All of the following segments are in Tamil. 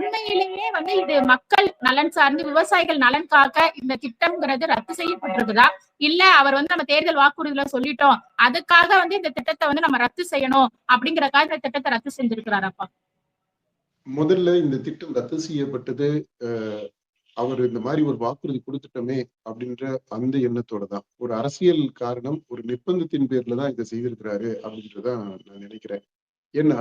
உண்மையிலேயே இது மக்கள் நலன் சார்ந்து விவசாயிகள் நலன் காக்க இந்த திட்டம்ங்கிறது ரத்து செய்யப்பட்டிருக்குதா, இல்ல அவர் நம்ம தேர்தல் வாக்குறுதியில சொல்லிட்டோம் அதுக்காக இந்த திட்டத்தை நம்ம ரத்து செய்யணும் அப்படிங்கறக்காக இந்த திட்டத்தை ரத்து செஞ்சிருக்கிறாரப்பா? முதல்ல இந்த திட்டம் ரத்து செய்யப்பட்டது அவர் இந்த மாதிரி ஒரு வாக்குறுதி கொடுத்துட்டோமே அப்படின்ற அந்த எண்ணத்தோட தான். ஒரு அரசியல் காரணம், ஒரு நிர்பந்தத்தின் பேர்ல தான் இதை செய்திருக்கிறாரு அப்படின்றதான் நான் நினைக்கிறேன். ஏன்னா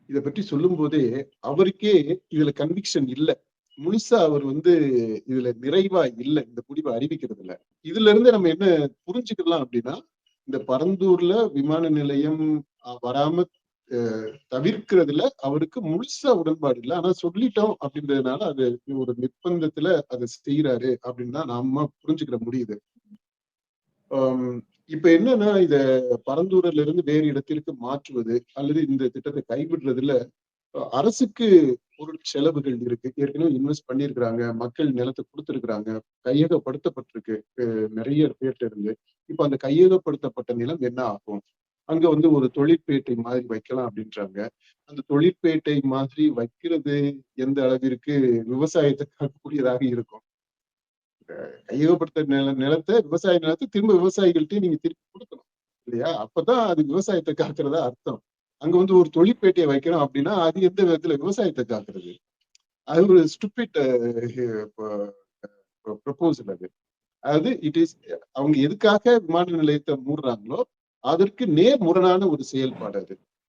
இதை பற்றி சொல்லும் போதே அவருக்கே இதுல கன்விக்ஷன் இல்லை, முழுசா அவர் இதுல நிறைவா இல்லை, இந்த முடிவை அறிவிக்கிறது இல்லை. இதுல இருந்து நம்ம என்ன புரிஞ்சுக்கலாம் அப்படின்னா, இந்த பரந்தூர்ல விமான நிலையம் வராம தவிர்க்கிறதுல அவருக்கு முழுசா உடன்பாடு இல்லை. ஆனா சொல்லிட்டோம் அப்படின்றதுனால அது ஒரு நிர்பந்தத்துல அதை செய்யறாரு அப்படின்னு தான் நாம புரிஞ்சுக்கிற முடியுது. இப்ப என்னன்னா, இத பரந்தூரில இருந்து வேறு இடத்திற்கு மாற்றுவது அல்லது இந்த திட்டத்தை கைவிடுறதுல அரசுக்கு பொருள் செலவுகள் இருக்கு. ஏற்கனவே இன்வெஸ்ட் பண்ணிருக்கிறாங்க, மக்கள் நிலத்தை கொடுத்திருக்கிறாங்க, கையகப்படுத்தப்பட்டிருக்கு நிறைய பேர்ட்ட இருந்து. இப்ப அந்த கையகப்படுத்தப்பட்ட நிலம் என்ன ஆகும்? அங்க ஒரு தொழிற்பேட்டை மாதிரி வைக்கலாம் அப்படின்றாங்க. அந்த தொழிற்பேட்டை மாதிரி வைக்கிறது எந்த அளவிற்கு விவசாயத்தை காக்கக்கூடியதாக இருக்கும்? கையகப்படுத்த நிலத்தை, விவசாய நிலத்தை திரும்ப விவசாயிகள்கிட்ட நீங்க திருப்பி கொடுக்கணும் இல்லையா? அப்பதான் அது விவசாயத்தை காக்குறதா அர்த்தம். அங்க ஒரு தொழிற்பேட்டையை வைக்கிறோம் அப்படின்னா அது எந்த விதத்துல விவசாயத்தை காக்குறது? அது ஒரு ஸ்டூபிட் ப்ரொபோசல். அதாவது அவங்க எதுக்காக விமான நிலையத்தை மூடுறாங்களோ அதற்கு நேர் முரணான ஒரு செயல்பாடு அது.